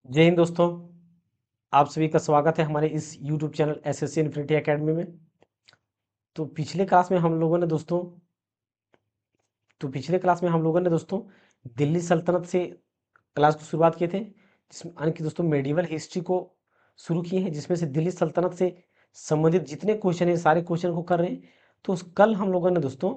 जय हिंद दोस्तों। आप सभी का स्वागत है हमारे इस YouTube channel SSC infinity academy में। तो पिछले क्लास में हम लोगों ने दोस्तों दिल्ली सल्तनत से क्लास को शुरुआत किए थे, जिसमें यानी कि दोस्तों मेडिवल हिस्ट्री को शुरू किए हैं, जिसमें से दिल्ली सल्तनत से संबंधित जितने क्वेश्चन हैं सारे क्वेश्चन को कर रहे हैं। तो कल हम लोगों ने दोस्तों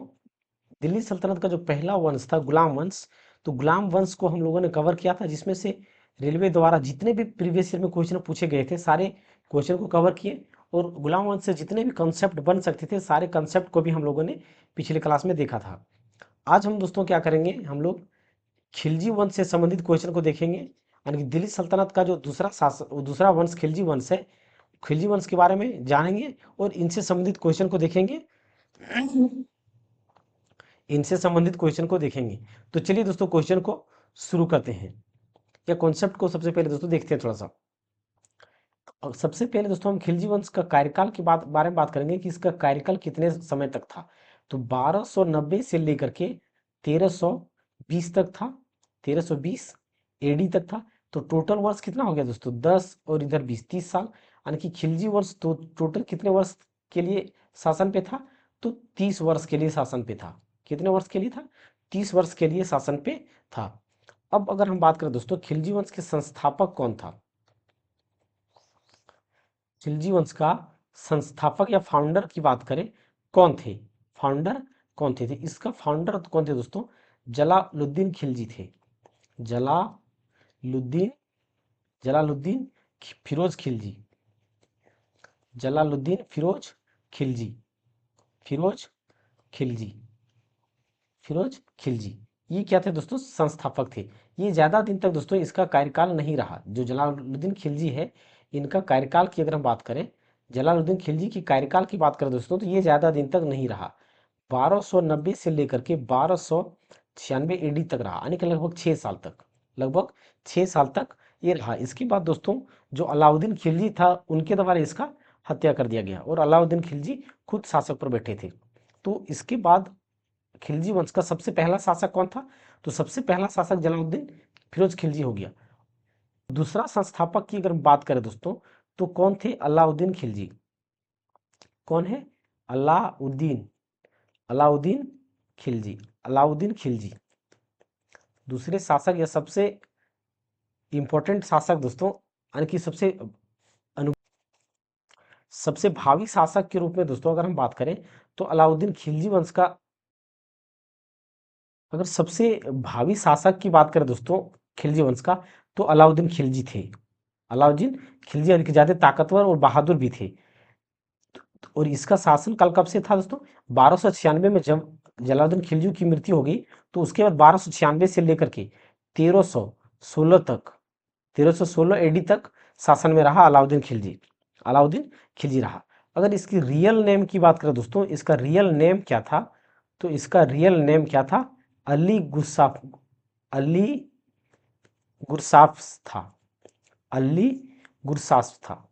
दिल्ली सल्तनत का जो पहला वंश था गुलाम वंश, तो गुलाम वंश को हम लोगों ने कवर किया था, जिसमें से रेलवे द्वारा जितने भी प्रीवियस ईयर में क्वेश्चन पूछे गए थे सारे क्वेश्चन को कवर किए, और गुलाम वंश से जितने भी कंसेप्ट बन सकते थे सारे कंसेप्ट को भी हम लोगों ने पिछले क्लास में देखा था। आज हम दोस्तों क्या करेंगे, हम लोग खिलजी वंश से संबंधित क्वेश्चन को देखेंगे, यानी कि दिल्ली सल्तनत का जो दूसरा वंश खिलजी वंश है, खिलजी वंश के बारे में जानेंगे और इनसे संबंधित क्वेश्चन को देखेंगे। तो चलिए दोस्तों क्वेश्चन को शुरू करते हैं, या कॉन्सेप्ट को सबसे पहले दोस्तों देखते हैं थोड़ा सा। और सबसे पहले दोस्तों हम खिलजी वंश का कार्यकाल के बारे में बात करेंगे कि इसका कार्यकाल कितने समय तक था। तो 1290 से लेकर के 1320 तक था, 1320 एडी तक था। तो टोटल वर्ष कितना हो गया दोस्तों, 10 और इधर 20, 30 साल। यानी कि खिलजी वंश तो टोटल कितने वर्ष के लिए शासन पे था, तो 30 वर्ष के लिए शासन पे था। कितने वर्ष के लिए था, 30 वर्ष के लिए शासन पे था। अब अगर हम बात करें दोस्तों खिलजी वंश के संस्थापक कौन था, खिलजी वंश का संस्थापक या फाउंडर की बात करें कौन थे, फाउंडर कौन थे, इसका फाउंडर कौन थे दोस्तों, जलालुद्दीन खिलजी थे। जलालुद्दीन जलालुद्दीन फिरोज खिलजी, जलालुद्दीन फिरोज खिलजी, फिरोज खिलजी, फिरोज खिलजी। ये क्या थे दोस्तों, संस्थापक थे। ये ज़्यादा दिन तक दोस्तों इसका कार्यकाल नहीं रहा। जो जलालुद्दीन खिलजी है, इनका कार्यकाल की अगर हम बात करें, जलालुद्दीन खिलजी की कार्यकाल की बात करें दोस्तों, तो ये ज़्यादा दिन तक नहीं रहा। 1290 से लेकर के 1296 एडी तक रहा, यानी कि लगभग 6 साल तक, लगभग 6 साल तक ये रहा। इसके बाद दोस्तों जो अलाउद्दीन खिलजी था उनके द्वारा इसका हत्या कर दिया गया, और अलाउद्दीन खिलजी खुद शासक पर बैठे थे। तो इसके बाद खिलजी वंश का सबसे पहला शासक कौन था, तो सबसे पहला शासक जलालुद्दीन फिरोज खिलजी हो गया। दूसरा संस्थापक की अगर बात करें दोस्तों, तो कौन थे, अलाउद्दीन खिलजी। कौन है, अलाउद्दीन, अलाउद्दीन खिलजी, अलाउद्दीन खिलजी। दूसरे शासक या सबसे इंपॉर्टेंट शासक दोस्तों, यानी कि सबसे भावी शासक के रूप में दोस्तों अगर हम बात करें, तो अलाउद्दीन खिलजी वंश का अगर सबसे भावी शासक की बात करें दोस्तों खिलजी वंश का, तो अलाउद्दीन खिलजी थे। अलाउद्दीन खिलजी यानी कि ज़्यादा ताकतवर और बहादुर भी थे। और इसका शासनकाल कब से था दोस्तों, 1296 में जब जलालुद्दीन खिलजी की मृत्यु हो गई, तो उसके बाद 1296 से लेकर के 1316 तक, 1316 एडी तक शासन में रहा अलाउद्दीन खिलजी, अलाउद्दीन खिलजी रहा। अगर इसकी रियल नेम की बात करें दोस्तों, इसका रियल नेम क्या था, तो इसका रियल नेम क्या था, अली गुस्साफ, अली गुरसाफ था, अली गुरसाफ था,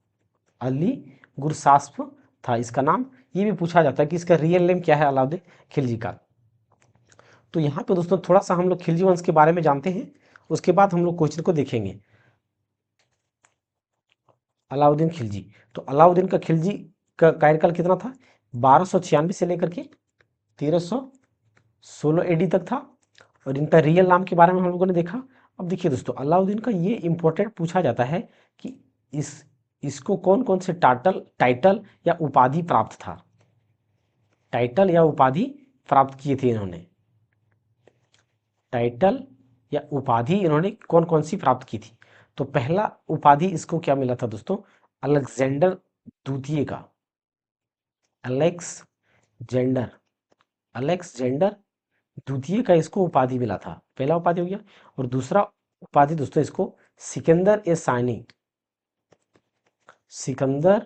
अली गुरसाफ था इसका नाम। ये भी पूछा जाता है कि इसका रियल नेम क्या है अलाउद्दीन खिलजी का। तो यहाँ पे दोस्तों थोड़ा सा हम लोग खिलजी वंश के बारे में जानते हैं, उसके बाद हम लोग क्वेश्चन को देखेंगे। अलाउद्दीन खिलजी, तो अलाउद्दीन का खिलजी का कार्यकाल कितना था, 1296 से लेकर के 1316 एडी तक था। और इनका रियल नाम के बारे में हम लोगों ने देखा। अब देखिए दोस्तों अलाउद्दीन का ये इंपॉर्टेंट पूछा जाता है कि इस इसको कौन कौन से टाइटल या उपाधि प्राप्त था, टाइटल या उपाधि प्राप्त किए थे इन्होंने, टाइटल या उपाधि इन्होंने कौन कौन सी प्राप्त की थी। तो पहला उपाधि इसको क्या मिला था दोस्तों, अलेक्जेंडर द्वितीय का, अलेक्जेंडर, अलेक्जेंडर द्वितीय का इसको उपाधि मिला था, पहला उपाधि हो गया। और दूसरा उपाधि दोस्तों इसको सिकंदर ए सानी, सिकंदर,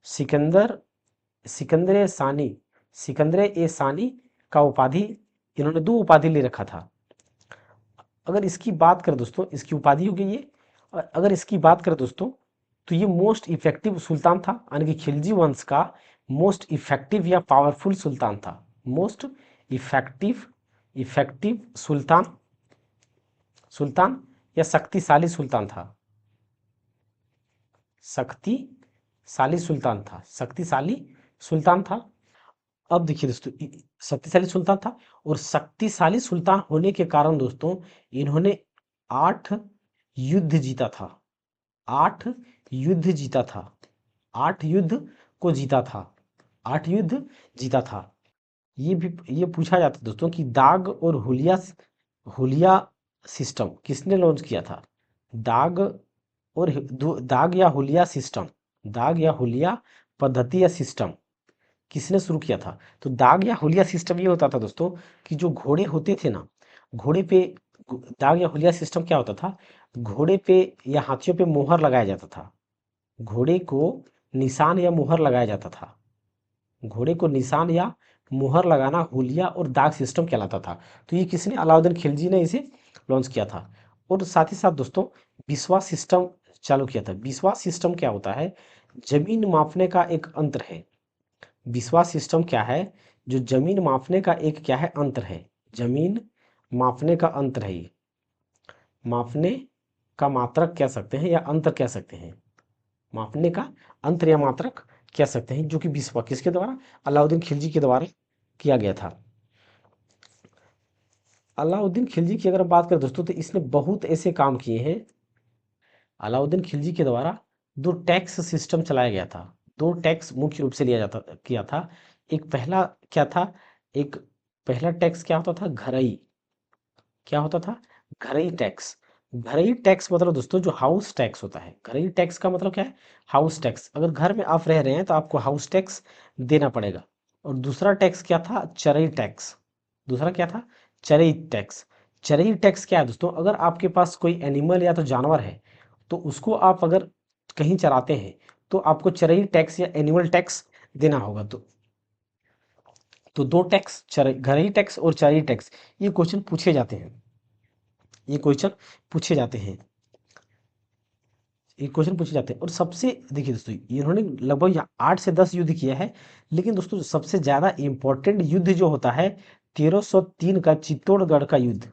सिकंदर, सिकंदर ए सानी, सिकंदर ए सानी का उपाधि, इन्होंने दो उपाधि ले रखा था। अगर इसकी बात करें दोस्तों, इसकी उपाधि हो गई ये। और अगर इसकी बात करें दोस्तों, तो ये मोस्ट इफेक्टिव सुल्तान था, यानी कि खिलजी वंश का मोस्ट इफेक्टिव या पावरफुल सुल्तान था, मोस्ट इफेक्टिव, इफेक्टिव सुल्तान, सुल्तान या शक्तिशाली सुल्तान था, शक्तिशाली सुल्तान था, शक्तिशाली सुल्तान था। अब देखिए दोस्तों, शक्तिशाली सुल्तान था और शक्तिशाली सुल्तान होने के कारण दोस्तों इन्होंने 8 युद्ध जीता था, 8 युद्ध जीता था, 8 युद्ध को जीता था, 8 युद्ध जीता था। ये पूछा जाता है दोस्तों कि दाग और हुलिया हुलिया सिस्टम किसने लॉन्च किया था? दाग और दाग या हुलिया सिस्टम, दाग या हुलिया पद्धति या सिस्टम किसने शुरू किया था? तो दाग या हुलिया सिस्टम ये होता था दोस्तों कि जो घोड़े होते थे ना, घोड़े पे दाग या हुलिया सिस्टम क्या होता था? घोड़े पे या हाथियों पे मोहर लगाया जाता था, घोड़े को निशान या मोहर लगाया जाता था, घोड़े को निशान या मुहर लगाना हुलिया और दाग सिस्टम कहलाता था। तो ये किसने? अलाउद्दीन खिलजी ने इसे लॉन्च किया था। और साथ ही साथ दोस्तों विश्वास सिस्टम चालू किया था। विश्वास सिस्टम क्या होता है? जमीन मापने का एक अंतर है। विश्वास सिस्टम क्या है? जो जमीन मापने का एक क्या है? अंतर है। जमीन मापने का अंतर है। ये मापने का मात्रक कह सकते हैं या अंतर कह सकते हैं, मापने का अंतर या मात्रक कह सकते हैं, जो कि विश्वा किसके द्वारा? अलाउद्दीन खिलजी के द्वारा किया गया था। अलाउद्दीन खिलजी की अगर हम बात करें दोस्तों तो इसने बहुत ऐसे काम किए हैं। अलाउद्दीन खिलजी के द्वारा 2 टैक्स सिस्टम चलाया गया था, 2 टैक्स मुख्य रूप से लिया जाता किया था। एक पहला क्या था? एक पहला टैक्स क्या होता था? घरई। क्या होता था? घरई टैक्स। घरई टैक्स मतलब दोस्तों जो हाउस टैक्स होता है। घरई टैक्स का मतलब क्या है? House tax. अगर घर में आप रह रहे हैं तो आपको हाउस टैक्स देना पड़ेगा। और दूसरा टैक्स क्या था? चरई टैक्स। दूसरा क्या था? चरई टैक्स। चरई टैक्स क्या है दोस्तों? अगर आपके पास कोई एनिमल या तो जानवर है तो उसको आप अगर कहीं चराते हैं तो आपको चरई टैक्स या एनिमल टैक्स देना होगा। तो 2 टैक्स, घरई टैक्स और चरई टैक्स, ये क्वेश्चन पूछे जाते हैं, ये क्वेश्चन पूछे जाते हैं, ये क्वेश्चन पूछे जाते हैं। और सबसे देखिए दोस्तों इन्होंने लगभग 8 से 10 युद्ध किया है, लेकिन दोस्तों सबसे ज्यादा इंपॉर्टेंट युद्ध जो होता है 1303 का चित्तौड़गढ़ का युद्ध।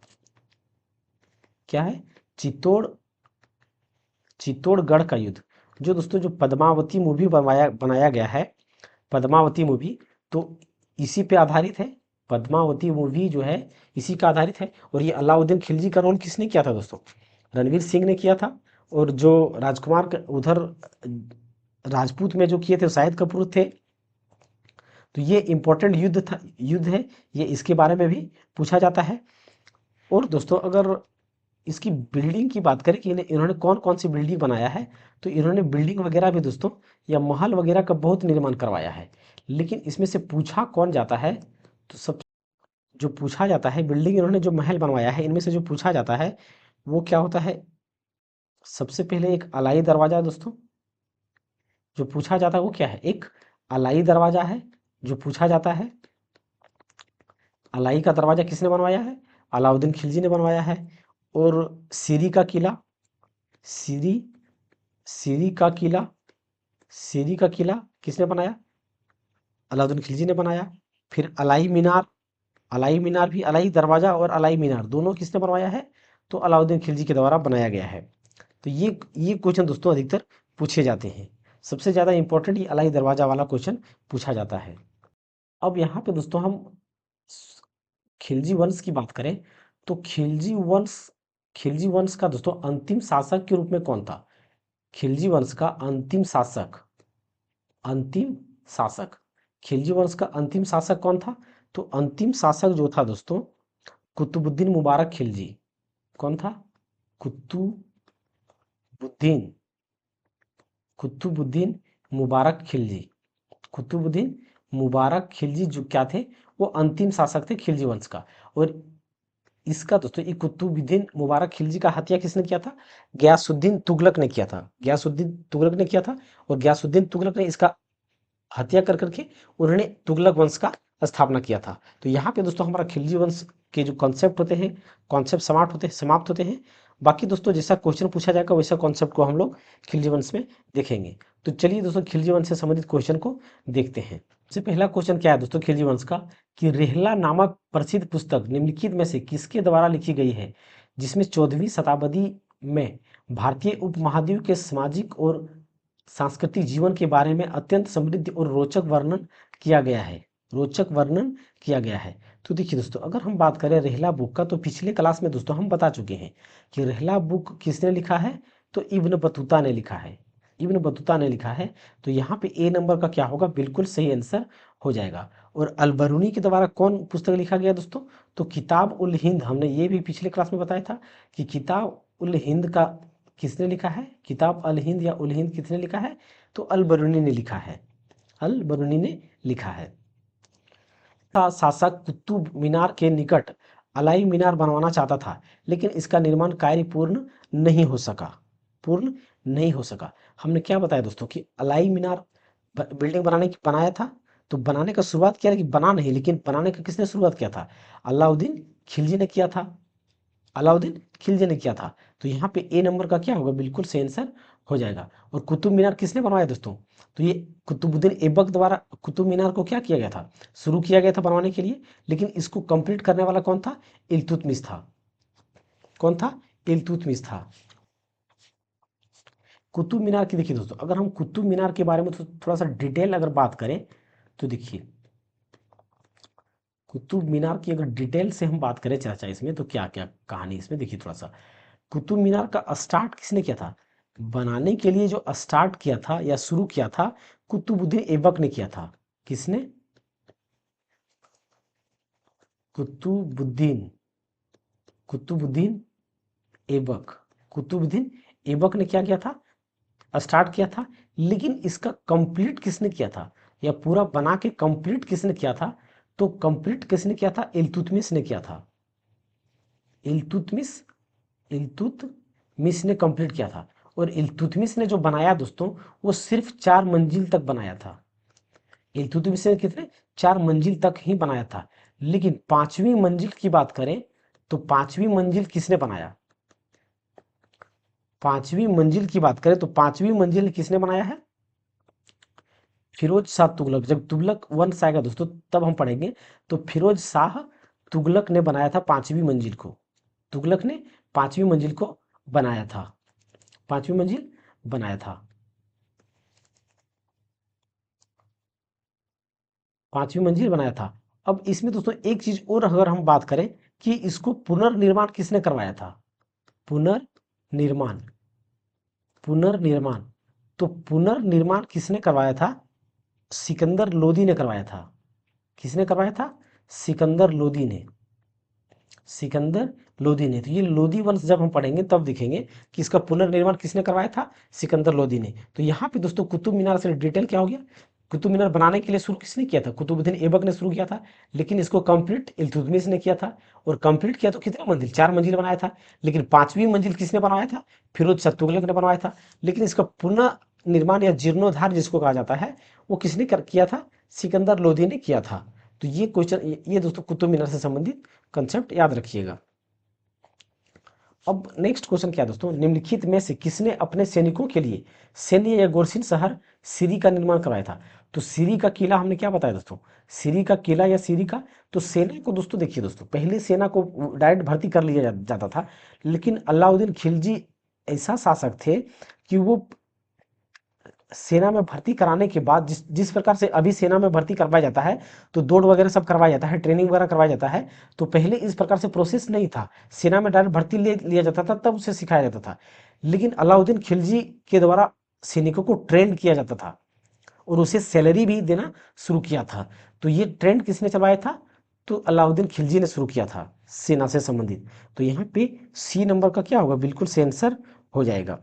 क्या है? चित्तौड़गढ़ का युद्ध, जो दोस्तों जो पद्मावती मूवी बनाया गया है, पद्मावती मूवी, तो इसी पे आधारित है। पद्मावती मूवी जो है इसी का आधारित है। और ये अलाउद्दीन खिलजी का रोल किसने किया था दोस्तों? रणवीर सिंह ने किया था। और जो राजकुमार उधर राजपूत में जो किए थे शाहिद कपूर थे। तो ये इंपॉर्टेंट युद्ध था, युद्ध है ये, इसके बारे में भी पूछा जाता है। और दोस्तों अगर इसकी बिल्डिंग की बात करें कि इन्होंने कौन कौन सी बिल्डिंग बनाया है, तो इन्होंने बिल्डिंग वगैरह भी दोस्तों या महल वगैरह का बहुत निर्माण करवाया है। लेकिन इसमें से पूछा कौन जाता है? तो सब जो पूछा जाता है, बिल्डिंग इन्होंने जो महल बनवाया है इनमें से जो पूछा जाता है वो क्या होता है? सबसे पहले एक अलाई दरवाजा दोस्तों, जो पूछा जाता है वो क्या है? एक अलाई दरवाजा है जो पूछा जाता है। अलाई का दरवाजा किसने बनवाया है? अलाउद्दीन खिलजी ने बनवाया है। और सीरी का किला, सीरी सीरी का किला, सीरी का किला किसने बनाया? अलाउद्दीन खिलजी ने बनाया। फिर अलाई मीनार, अलाई मीनार भी, अलाई दरवाजा और अलाई मीनार दोनों किसने बनवाया है? तो अलाउद्दीन खिलजी के द्वारा बनाया गया है। तो ये क्वेश्चन दोस्तों अधिकतर पूछे जाते हैं। सबसे ज़्यादा इंपॉर्टेंट ये अलाई दरवाजा वाला क्वेश्चन पूछा जाता है। अब यहाँ पे दोस्तों हम खिलजी वंश की बात करें तो खिलजी वंश का दोस्तों अंतिम शासक के रूप में कौन था? खिलजी वंश का अंतिम शासक, अंतिम शासक, खिलजी वंश का अंतिम शासक कौन था? तो अंतिम शासक जो था दोस्तों कुतुबुद्दीन मुबारक खिलजी। कौन था? कुतुबुद्दीन, कुतुबुद्दीन मुबारक खिलजी। कुतुबुद्दीन मुबारक खिलजी जो क्या थे? वो अंतिम शासक थे खिलजी वंश का। और इसका दोस्तों ये कुतुबुद्दीन मुबारक खिलजी का हत्या किसने किया था? गयासुद्दीन तुगलक ने किया था। गयासुद्दीन तुगलक ने किया था। और गयासुद्दीन तुगलक ने इसका हत्या कर करके उन्होंने तुगलक वंश का स्थापना किया था। तो यहाँ पे दोस्तों हमारा खिलजी वंश के जो कॉन्सेप्ट होते हैं, कॉन्सेप्ट समाप्त होते हैं। बाकी दोस्तों जैसा क्वेश्चन पूछा जाएगा वैसा कॉन्सेप्ट को हम लोग खिलजी वंश में देखेंगे। तो चलिए दोस्तों खिलजी वंश से संबंधित क्वेश्चन को देखते हैं। सबसे पहला क्वेश्चन क्या है दोस्तों खिलजी वंश का, कि रेहला नामक प्रसिद्ध पुस्तक निम्नलिखित में से किसके द्वारा लिखी गई है, जिसमें 14वीं शताब्दी में भारतीय उपमहाद्वीप के सामाजिक और सांस्कृतिक जीवन के बारे में अत्यंत समृद्ध और रोचक वर्णन किया गया है। रोचक वर्णन किया गया है। तो देखिए दोस्तों, अगर हम बात करें रेहला बुक का, तो पिछले क्लास में दोस्तों हम बता चुके हैं कि रेहला बुक किसने लिखा है, तो इब्न बतूता ने लिखा है। इब्न बतूता ने लिखा है। तो यहाँ पे ए नंबर का क्या होगा, बिल्कुल सही आंसर हो जाएगा। और अलबरूनी के द्वारा कौन पुस्तक लिखा गया दोस्तों, तो किताब उल हिंद, हमने ये भी पिछले क्लास में बताया था कि किताब उल हिंद का किसने लिखा है, किताब अल हिंद या उल हिंद किसने लिखा है, तो अल बरूनी ने लिखा है। अल बरूनी ने लिखा है। शासक कुतुब मीनार के निकट अलाई मीनार बनवाना चाहता था, लेकिन इसका निर्माण कार्य पूर्ण नहीं हो सका। पूर्ण नहीं हो सका। हमने क्या बताया दोस्तों कि अलाई मीनार बिल्डिंग बनाया था। तो बनाने का शुरुआत किया, लेकिन बना नहीं, लेकिन बनाने का किसने शुरुआत किया था, अलाउद्दीन खिलजी ने किया था। अलाउद्दीन खिलजी ने किया था। तो यहाँ पे ए नंबर का क्या होगा, बिल्कुल सही आंसर हो जाएगा। और कुतुब मीनार किसने बनवाया दोस्तों, तो ये कुतुबुद्दीन ऐबक द्वारा कुतुब मीनार को क्या किया गया था, शुरू किया गया था बनवाने के लिए, लेकिन इसको कंप्लीट करने वाला कौन था, इल्तुतमिश था। कौन था, इल्तुतमिश था। कुतुब मीनार की देखिए दोस्तों, अगर हम कुतुब मीनार के बारे में थोड़ा सा डिटेल अगर बात करें, तो देखिए कुतुब मीनार की अगर डिटेल से हम बात करें चर्चा इसमें, तो क्या क्या कहानी इसमें देखिए थोड़ा सा। कुतुब मीनार का स्टार्ट किसने किया था, बनाने के लिए जो स्टार्ट किया था या शुरू किया था, कुतुबुद्दीन ऐबक ने किया था। किसने, कुतुबुद्दीन कुतुबुद्दीन ऐबक। कुतुबुद्दीन ऐबक ने क्या किया था, स्टार्ट किया था। लेकिन इसका कंप्लीट किसने किया था, या पूरा बना के कंप्लीट किसने किया था, तो कंप्लीट किसने किया था, इल्तुतमिश ने किया था। इल्तुतमिश इल्तुतमिश ने कंप्लीट किया था। और इल्तुतमिश ने जो बनाया दोस्तों, वो सिर्फ 4 मंजिल तक बनाया था। इल्तुतमिश ने कितने, 4 मंजिल तक ही बनाया था। लेकिन 5वीं मंजिल की बात करें, तो 5वीं मंजिल किसने बनाया, 5वीं मंजिल की बात करें तो 5वीं मंजिल किसने बनाया है, फिरोज शाह तुगलक। जब तुगलक वंश आएगा दोस्तों तब हम पढ़ेंगे। तो फिरोज शाह तुगलक ने बनाया था 5वीं मंजिल को। तुगलक ने 5वीं मंजिल को बनाया था। 5वीं मंजिल बनाया था। 5वीं मंजिल बनाया था। अब इसमें दोस्तों एक चीज और अगर हम बात करें कि इसको पुनर्निर्माण किसने करवाया था, पुनर्निर्माण पुनर्निर्माण तो पुनर्निर्माण किसने करवाया था, सिकंदर लोदी ने करवाया था। किसने करवाया था, सिकंदर लोदी ने। सिकंदर लोदी ने। तो ये लोदी वंश जब हम पढ़ेंगे तब दिखेंगे कि इसका पुनर्निर्माण किसने करवाया था, सिकंदर लोदी ने। तो यहाँ पे दोस्तों कुतुब मीनार से डिटेल क्या हो गया, कुतुब मीनार बनाने के लिए शुरू किसने किया था, कुतुबुद्दीन ऐबक ने शुरू किया था। लेकिन इसको कंप्लीट इल्तुतमिश ने किया था। और कंप्लीट किया तो कितने मंजिल, 4 मंजिल बनाया था। लेकिन 5वीं मंजिल किसने बनाया था, फिरोज शाह तुगलक ने बनवाया था। लेकिन इसका पुनः निर्माण या जीर्णोद्धार जिसको कहा जाता है, वो किसने किया था, सिकंदर लोदी ने किया था। तो ये क्वेश्चन, ये दोस्तों कुतुब मीनार से संबंधित कंसेप्ट याद रखिएगा। अब नेक्स्ट क्वेश्चन क्या है दोस्तों, निम्नलिखित में से किसने अपने सैनिकों के लिए सैन्य या गोरसिन शहर सीरी का निर्माण करवाया था। तो सीरी का किला हमने क्या बताया दोस्तों, सीरी का किला या सीरी का, तो सेना को दोस्तों देखिए दोस्तों, पहले सेना को डायरेक्ट भर्ती कर लिया जाता था। लेकिन अलाउद्दीन खिलजी ऐसा शासक थे कि वो सेना में भर्ती कराने के बाद जिस जिस प्रकार से अभी सेना में भर्ती करवाया जाता है, तो दौड़ वगैरह सब करवाया जाता है, ट्रेनिंग वगैरह करवाया जाता है। तो पहले इस प्रकार से प्रोसेस नहीं था, सेना में डायरेक्ट भर्ती ले लिया जाता था, तब उसे सिखाया जाता था। लेकिन अलाउद्दीन खिलजी के द्वारा सैनिकों को ट्रेंड किया जाता था और उसे सैलरी भी देना शुरू किया था। तो ये ट्रेंड किसने चलाया था, तो अलाउद्दीन खिलजी ने शुरू किया था सेना से संबंधित। तो यहाँ पे सी नंबर का क्या होगा, बिल्कुल सही आंसर हो जाएगा।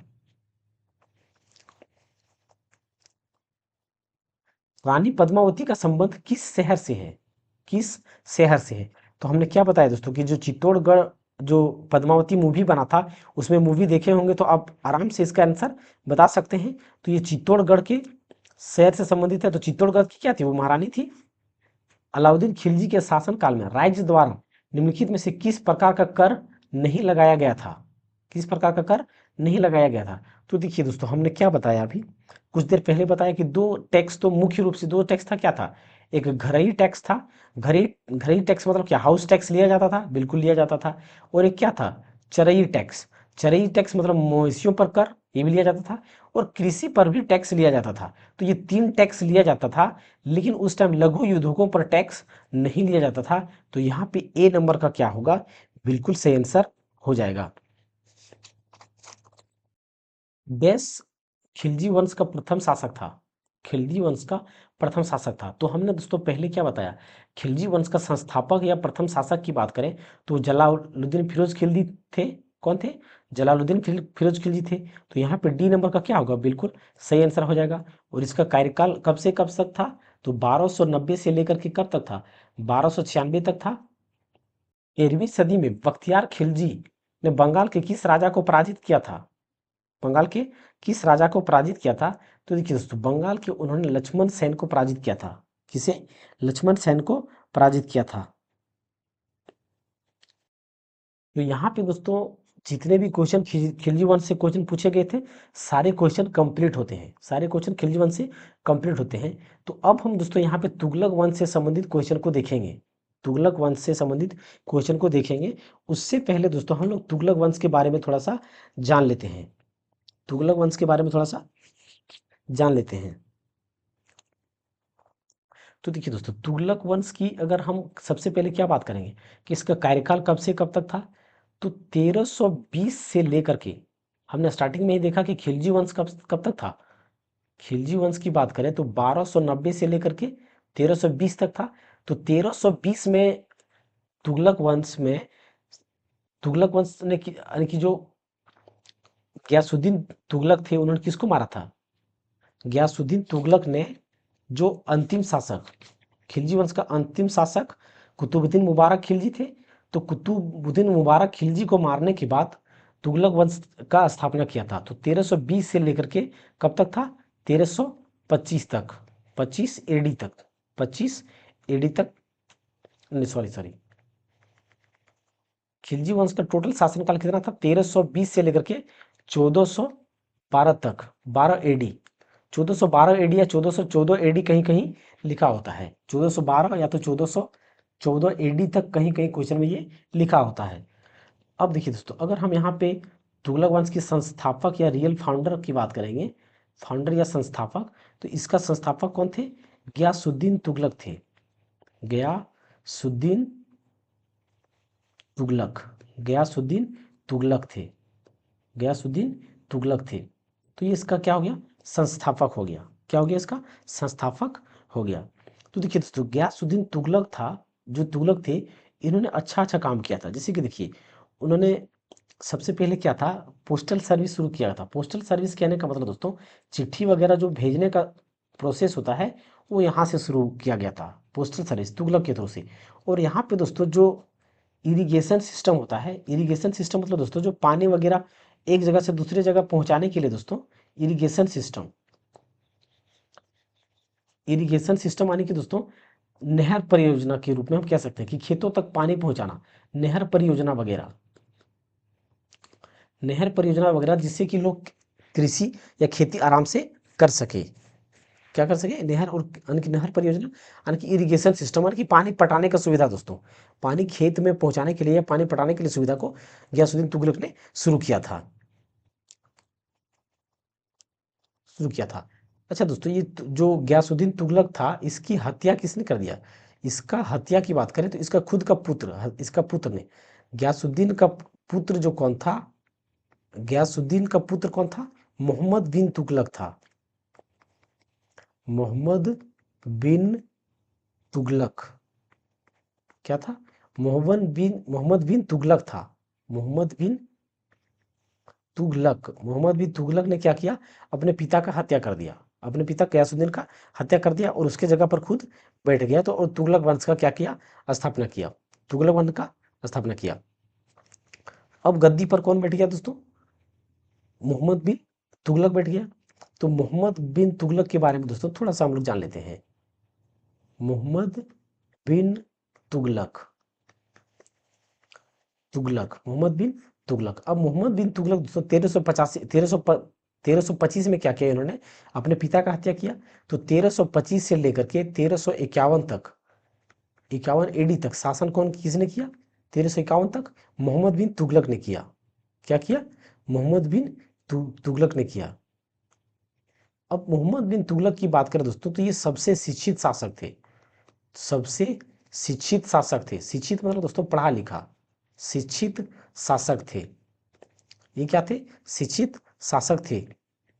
रानी पद्मावती का संबंध किस शहर से है, किस शहर से है। तो हमने क्या बताया दोस्तों कि जो चित्तौड़गढ़, जो पद्मावती मूवी बना था, उसमें मूवी देखे होंगे तो आप आराम से इसका आंसर बता सकते हैं। तो ये चित्तौड़गढ़ के शहर से संबंधित है। तो चित्तौड़गढ़ की क्या थी, वो महारानी थी। अलाउद्दीन खिलजी के शासनकाल में राज्य द्वारा निम्नलिखित में से किस प्रकार का कर नहीं लगाया गया था, किस प्रकार का कर नहीं लगाया गया था। तो देखिए दोस्तों, हमने क्या बताया अभी कुछ देर पहले बताया कि दो टैक्स, तो मुख्य रूप से दो टैक्स था, क्या था, एक घरई टैक्स था। घरई घरई टैक्स मतलब क्या, हाउस टैक्स लिया जाता था, बिल्कुल लिया जाता था। और एक क्या था, चरई टैक्स। चरई टैक्स मतलब मवेशियों पर कर ये भी लिया जाता था, और कृषि पर भी टैक्स लिया जाता था। तो ये 3 टैक्स लिया जाता था, लेकिन उस टाइम लघु युद्धकों पर टैक्स नहीं लिया जाता था। तो यहाँ पे ए नंबर का क्या होगा, बिल्कुल सही आंसर हो जाएगा। देश खिलजी वंश का प्रथम शासक था। खिलजी वंश का प्रथम शासक था। तो हमने दोस्तों पहले क्या बताया, खिलजी वंश का संस्थापक या प्रथम शासक की बात करें तो जलालुद्दीन फिरोज खिलजी थे। कौन थे? जलालुद्दीन फिरोज खिलजी थे। तो यहाँ पे डी नंबर का क्या होगा, बिल्कुल सही आंसर हो जाएगा। और इसका कार्यकाल कब से कब तक था, तो 1290 से लेकर के कब तक था, 1296 तक था। 13वीं सदी में बख्तियार खिलजी ने बंगाल के किस राजा को पराजित किया था, बंगाल के किस राजा को पराजित किया था? तो देखिए दोस्तों, बंगाल के उन्होंने लक्ष्मण सेन को पराजित किया था। किसे? लक्ष्मण सेन को पराजित किया था। तो यहाँ पे दोस्तों जितने भी क्वेश्चन खिलजी वंश से क्वेश्चन पूछे गए थे, सारे क्वेश्चन कंप्लीट होते हैं, सारे क्वेश्चन खिलजी वंश से कंप्लीट होते हैं। तो अब हम दोस्तों यहाँ पे तुगलक वंश से संबंधित क्वेश्चन को देखेंगे। तुगलक वंश से संबंधित क्वेश्चन को देखेंगे। उससे पहले दोस्तों हम लोग तुगलक वंश के बारे में थोड़ा सा जान लेते हैं। तुगलक वंश के बारे में थोड़ा सा जान लेते हैं। तो देखिए दोस्तों, तुगलक वंश की अगर हम सबसे पहले क्या बात करेंगे कि इसका कार्यकाल कब से कब तक था, तो 1320 से लेकर के, हमने स्टार्टिंग में ही देखा कि खिलजी वंश कब कब तक था। खिलजी वंश की बात करें तो 1290 से लेकर के 1320 तक था। तो 1320 में तुगलक वंश में, तुगलक वंश ने यानी कि जो गयासुद्दीन तुगलक थे, उन्होंने किसको मारा था? गयासुद्दीन तुगलक ने जो अंतिम शासक, खिलजी वंश का अंतिम शासक कुतुबुद्दीन मुबारक खिलजी थे। तो कुतुबुद्दीन मुबारक खिलजी को मारने के बाद तुगलक वंश का स्थापना किया था। तो 1320 से लेकर के कब तक था, 1325 तक, 25 एडी तक, 25 एडी तक, सॉरी सॉरी, खिलजी वंश का टोटल शासनकाल कितना था, 1320 से लेकर के 1412 तक, 12 एडी, 1412 एडी या 1414 एडी कहीं कहीं लिखा होता है। 1412 या तो 1414 एडी तक कहीं कहीं क्वेश्चन में ये लिखा होता है। अब देखिए दोस्तों, अगर हम यहाँ पे तुगलक वंश के संस्थापक या रियल फाउंडर की बात करेंगे, फाउंडर या संस्थापक, तो इसका संस्थापक कौन थे? गयासुद्दीन तुगलक थे। गयासुद्दीन तुगलक, गयासुद्दीन तुगलक थे, गयासुद्दीन तुगलक थे। तो ये इसका क्या हो गया, संस्थापक हो गया। क्या हो गया इसका, संस्थापक हो गया। तो देखिए दोस्तों, गयासुद्दीन तुगलक था, जो तुगलक थे, इन्होंने अच्छा अच्छा काम किया था। जैसे कि देखिए, उन्होंने सबसे पहले क्या था, पोस्टल सर्विस शुरू किया था। पोस्टल सर्विस कहने का मतलब दोस्तों, चिट्ठी वगैरह जो भेजने का प्रोसेस होता है, वो यहाँ से शुरू किया गया था, पोस्टल सर्विस तुगलक के थ्रू से। और यहाँ पे दोस्तों जो इरिगेशन सिस्टम होता है, इरिगेशन सिस्टम मतलब दोस्तों जो पानी वगैरह एक जगह से दूसरे जगह पहुंचाने के लिए दोस्तों, इरिगेशन सिस्टम, इरिगेशन सिस्टम यानी कि दोस्तों नहर परियोजना के रूप में हम कह सकते हैं कि खेतों तक पानी पहुंचाना, नहर परियोजना वगैरह, नहर परियोजना वगैरह, जिससे कि लोग कृषि या खेती आराम से कर सके। क्या कर सके, नहर, और यानी कि नहर परियोजना यानी कि इरिगेशन सिस्टम, यानी कि पानी पटाने का सुविधा दोस्तों, पानी खेत में पहुंचाने के लिए या पानी पटाने के लिए सुविधा को गयासुद्दीन तुगलक ने शुरू किया था, शुरू किया था। अच्छा दोस्तों, ये जो गयासुद्दीन तुगलक था, इसकी हत्या किसने कर दिया? इसका हत्या की बात करें तो इसका खुद का पुत्र, इसका पुत्र ने, गयासुद्दीन का पुत्र जो कौन था, गयासुद्दीन का पुत्र कौन था? मोहम्मद बिन तुगलक था। मोहम्मद बिन तुगलक क्या था? मोहम्मद बिन तुगलक था। मोहम्मद बिन तुगलक, मोहम्मद बिन तुगलक ने क्या किया, अपने पिता का हत्या कर दिया, अपने पिता गयासुद्दीन का हत्या कर दिया, और उसके जगह पर खुद बैठ गया। तो और तुगलक वंश का क्या किया, स्थापना किया, तुगलक वंश का स्थापना किया। अब गद्दी पर कौन बैठ गया दोस्तों? मोहम्मद बिन तुगलक बैठ गया। तो मोहम्मद बिन तुगलक के बारे में दोस्तों थोड़ा सा हम लोग जान लेते हैं। मोहम्मद बिन तुगलक, तुगलक, मोहम्मद बिन तुगलक। अब मोहम्मद बिन तुगलक दोस्तों 1325 में क्या किया इन्होंने, अपने पिता का हत्या किया। तो 1325 से लेकर के 1351 तक, 51 एडी तक शासन कौन किसने किया? 1351 तक मोहम्मद बिन तुगलक ने किया। क्या किया? मोहम्मद बिन तुगलक ने किया। अब मोहम्मद बिन तुगलक की बात करें दोस्तों तो ये सबसे शिक्षित शासक थे, सबसे शिक्षित शासक थे। शिक्षित मतलब दोस्तों पढ़ा लिखा, शिक्षित शासक थे। ये क्या थे? शिक्षित शासक थे।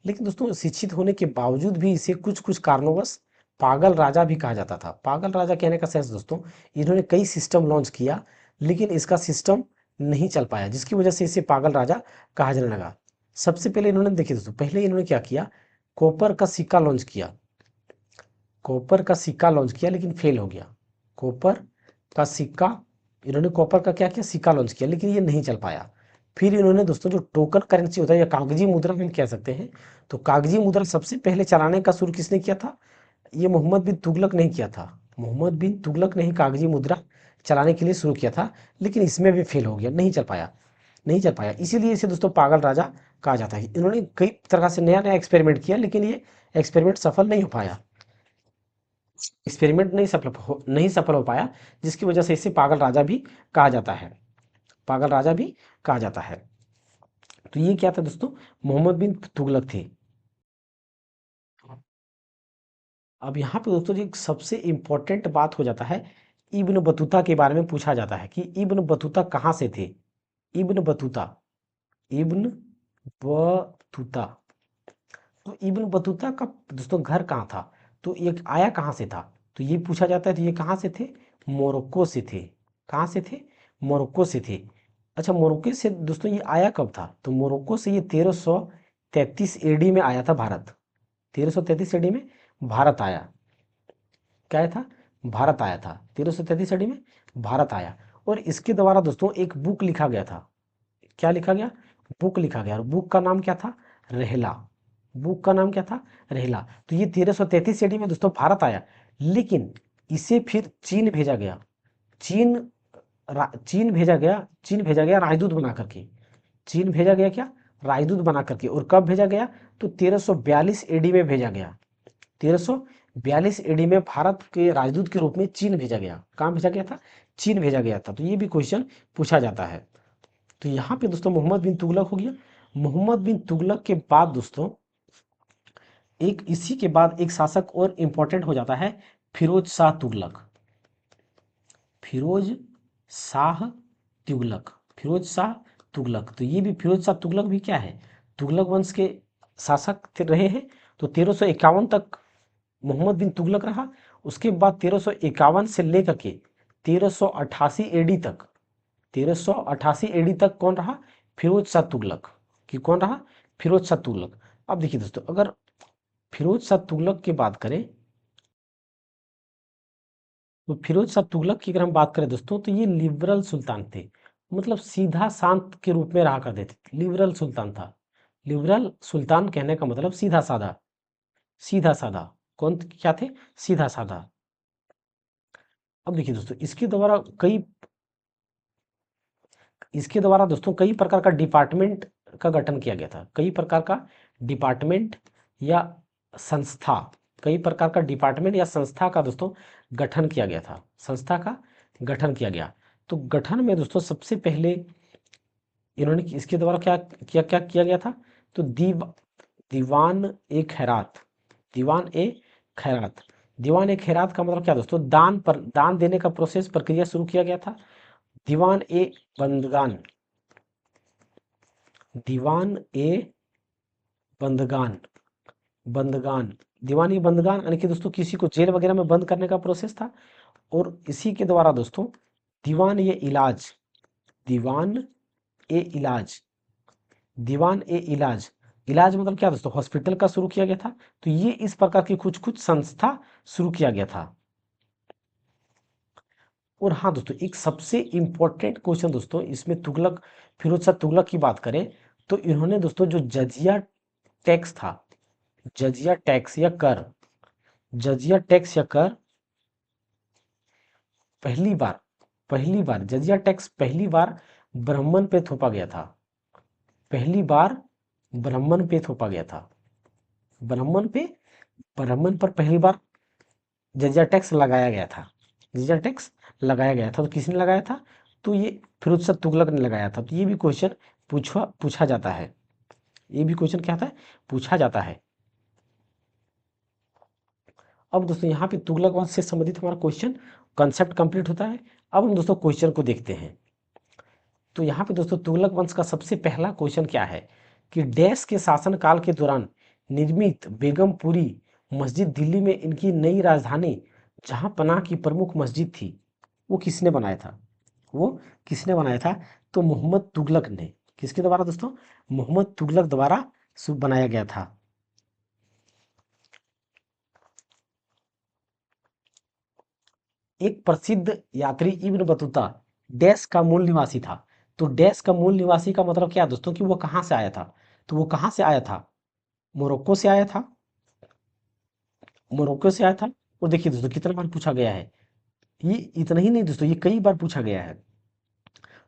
लेकिन दोस्तों शिक्षित होने के बावजूद भी इसे कुछ कुछ कारणोंवश पागल राजा भी कहा जाता था। पागल राजा कहने का सेंस दोस्तों, इन्होंने कई सिस्टम लॉन्च किया लेकिन इसका सिस्टम नहीं चल पाया, जिसकी वजह से इसे पागल राजा कहा जाने लगा। सबसे पहले इन्होंने, देखिए दोस्तों, पहले इन्होंने क्या किया, कॉपर का सिक्का लॉन्च किया। कॉपर का सिक्का लॉन्च किया लेकिन फेल हो गया। कॉपर का सिक्का, इन्होंने कॉपर का क्या किया, सिक्का लॉन्च किया, लेकिन ये नहीं चल पाया। फिर इन्होंने दोस्तों जो टोकन करेंसी होता है या कागजी मुद्रा हम कह सकते हैं, तो कागजी मुद्रा सबसे पहले चलाने का शुरू किसने किया था? ये मोहम्मद बिन तुगलक ने किया था। मोहम्मद बिन तुगलक ने ही कागजी मुद्रा चलाने के लिए शुरू किया था, लेकिन इसमें भी फेल हो गया, नहीं चल पाया, नहीं चल पाया। इसीलिए इसे दोस्तों पागल राजा कहा जाता है। इन्होंने कई तरह से नया नया एक्सपेरिमेंट किया लेकिन ये एक्सपेरिमेंट सफल नहीं हो पाया, एक्सपेरिमेंट नहीं सफल हो पाया, जिसकी वजह से इसे पागल राजा भी कहा जाता है, पागल राजा भी कहा जाता है। तो ये क्या था दोस्तों? मोहम्मद बिन तुगलक थे। अब यहाँ पे दोस्तों एक सबसे इंपॉर्टेंट बात हो जाता है, इब्न बतूता के बारे में पूछा जाता है कि इब्न बतूता कहाँ से थे? इब्न बतूता, इब्न बतूता, तो इब्न बतूता का दोस्तों घर कहाँ था? तो ये आया कहाँ से था? तो ये पूछा जाता है। तो ये कहाँ से थे? मोरक्को से थे। कहाँ से थे? मोरक्को से थे। अच्छा, मोरक्को से दोस्तों ये आया कब था? तो मोरक्को से ये 1333 एडी में आया था भारत। 1333 एडी में भारत आया। क्या आया था? भारत आया था। 1333 ईस्वी में भारत आया। और इसके द्वारा दोस्तों एक बुक लिखा गया था। क्या लिखा गया? बुक लिखा गया। और बुक का नाम क्या था? रहला। बुक का नाम क्या था? रहला। तो ये 1333 ईस्वी में दोस्तों भारत आया, लेकिन इसे फिर चीन भेजा गया। चीन चीन भेजा गया, चीन भेजा गया राजदूत बना करके। चीन भेजा गया क्या? राजदूत बना करके। और कब भेजा गया? तो 1342 एडी में भेजा गया। 1342 एडी में भारत के राजदूत के रूप में चीन भेजा गया। कहाँ भेजा गया था? चीन भेजा गया था। तो ये भी क्वेश्चन पूछा जाता है। तो यहाँ पे दोस्तों मोहम्मद बिन तुगलक हो गया। मोहम्मद बिन तुगलक के बाद दोस्तों एक, इसी के बाद एक शासक और इंपॉर्टेंट हो जाता है, फिरोज शाह तुगलक। फिरोज शाह तुगलक, फिरोज शाह तुगलक। तो ये भी, फिरोज शाह तुगलक भी क्या है? तुगलक वंश के शासक रहे हैं। तो 1351 तक मोहम्मद बिन तुगलक रहा। उसके बाद 1351 से लेकर के 1388 एडी तक, 1388 एडी तक कौन रहा? फिरोज शाह तुगलक। कि कौन रहा? फिरोज शाह तुगलक। अब देखिए दोस्तों, अगर फिरोज शाह तुगलक की बात करें, तो फिरोज शाह तुगलक की अगर हम बात करें दोस्तों, तो ये लिबरल सुल्तान थे। मतलब सीधा शांत के रूप में रहा करते थे, लिबरल सुल्तान था। लिबरल सुल्तान कहने का मतलब सीधा साधा, सीधा साधा। कौन क्या थे? सीधा साधा। अब देखिए दोस्तों, इसके द्वारा दोस्तों कई प्रकार का डिपार्टमेंट का गठन किया गया था। कई प्रकार का डिपार्टमेंट या संस्था, कई प्रकार का डिपार्टमेंट या संस्था का दोस्तों गठन किया गया था। संस्था का गठन किया गया। तो गठन में दोस्तों सबसे पहले इन्होंने इसके द्वारा क्या किया गया था? तो दीवान ए खैरात, दीवान ए खैरात। दीवान ए खैरात का मतलब क्या दोस्तों? दान देने का प्रोसेस, प्रक्रिया शुरू किया गया था। दीवान ए बंदगान, दीवान ए बंदगान, बंदगान, दीवान ए बंदगान, यानी कि दोस्तों किसी को जेल वगैरह में बंद करने का प्रोसेस था। और इसी के द्वारा दोस्तों दीवान ए इलाज, दीवान ए इलाज, दीवान ए इलाज, इलाज मतलब क्या दोस्तों? हॉस्पिटल का शुरू किया गया था। तो ये इस प्रकार की कुछ कुछ संस्था शुरू किया गया था। और हाँ दोस्तों, एक सबसे इंपॉर्टेंट क्वेश्चन दोस्तों इसमें, तुगलक, फिरोज शाह तुगलक की बात करें तो इन्होंने दोस्तों जो जजिया टैक्स था, जजिया टैक्स या कर, जजिया टैक्स या कर पहली बार जजिया टैक्स पहली बार ब्राह्मण पे थोपा गया था। पहली बार ब्राह्मण पे थोपा गया था। ब्राह्मण पे, ब्राह्मण पर पहली बार जजिया टैक्स लगाया गया था। जजिया टैक्स लगाया गया था। तो किसने लगाया था? तो ये फिरोज शाह तुगलक ने लगाया था। तो ये भी क्वेश्चन पूछा जाता है। ये भी क्वेश्चन क्या आता है, पूछा जाता है। अब दोस्तों यहाँ पे तुगलक वंश से संबंधित हमारा क्वेश्चन कंसेप्ट कंप्लीट होता है। अब हम दोस्तों क्वेश्चन को देखते हैं। तो यहाँ पे दोस्तों तुगलक वंश का सबसे पहला क्वेश्चन क्या है कि डैश के शासनकाल के दौरान निर्मित बेगमपुरी मस्जिद दिल्ली में इनकी नई राजधानी जहां पनाह की प्रमुख मस्जिद थी, वो किसने बनाया था? वो किसने बनाया था? तो मोहम्मद तुगलक ने। किसके द्वारा दोस्तों? मोहम्मद तुगलक द्वारा बनाया गया था। एक प्रसिद्ध यात्री इब्न बतूता डैश का मूल निवासी था। तो डैश का मूल निवासी का मतलब क्या है दोस्तों कि वो कहाँ से आया था? तो वो कहाँ से आया था? मोरक्को से आया था। मोरक्को से आया था। और देखिए दोस्तों कितना बार पूछा गया है, ये इतना ही नहीं दोस्तों, ये कई बार पूछा गया है।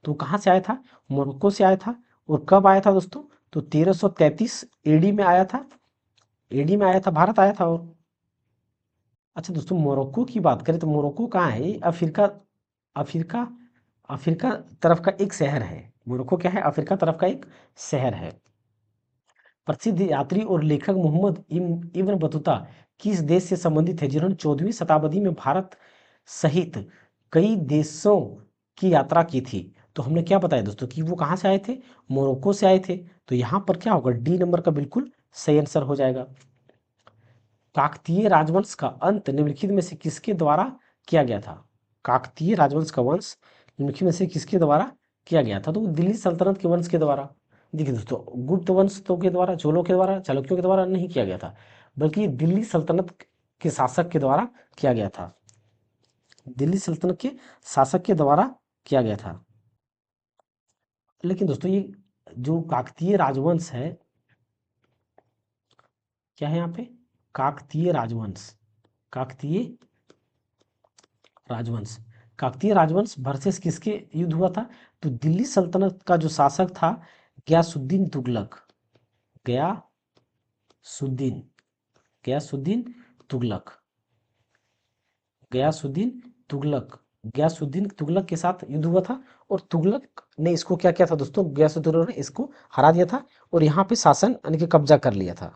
तो कहाँ से आया था? मोरक्को से आया था। और कब आया था दोस्तों? तो 1333 एडी में आया था। एडी में आया था, भारत आया था। और अच्छा दोस्तों, मोरक्को की बात करें तो मोरक्को कहाँ है? ये अफ्रीका, अफ्रीका, अफ्रीका तरफ का एक शहर है। मोरक्को क्या है? अफ्रीका तरफ का एक शहर है। प्रसिद्ध यात्री और लेखक मोहम्मद इब्न बतूता किस देश से संबंधित है जिन्होंने 14वीं शताब्दी में भारत सहित कई देशों की यात्रा की थी? तो हमने क्या बताया दोस्तों कि वो कहाँ से आए थे? मोरक्को से आए थे। तो यहाँ पर क्या होगा? डी नंबर का बिल्कुल सही आंसर हो जाएगा। काकतीय राजवंश का अंत निम्नलिखित में से किसके द्वारा किया गया था? काकतीय राजवंश का वंश निम्नलिखित में से किसके द्वारा किया गया था? तो दिल्ली सल्तनत के वंश के द्वारा। देखिए दोस्तों, गुप्त वंश तो के द्वारा, चोलों के द्वारा, चालुक्यों के द्वारा नहीं किया गया था, बल्कि ये दिल्ली सल्तनत के शासक के द्वारा किया गया था। दिल्ली सल्तनत के शासक के द्वारा किया गया था। लेकिन दोस्तों, ये जो काकतीय राजवंश है, क्या है यहाँ पे? काकतीय राजवंश, काकतीय राजवंश, काकतीय राजवंश वर्सेस किसके युद्ध हुआ था? तो दिल्ली सल्तनत का जो शासक था गयासुद्दीन तुगलक, गयासुद्दीन, गयासुद्दीन तुगलक, गयासुद्दीन तुगलक, गयासुद्दीन तुगलक के साथ युद्ध हुआ था। और तुगलक ने इसको क्या किया था दोस्तों? गयासुद्दीन ने इसको हरा दिया था और यहाँ पे शासन यानी कि कब्जा कर लिया था।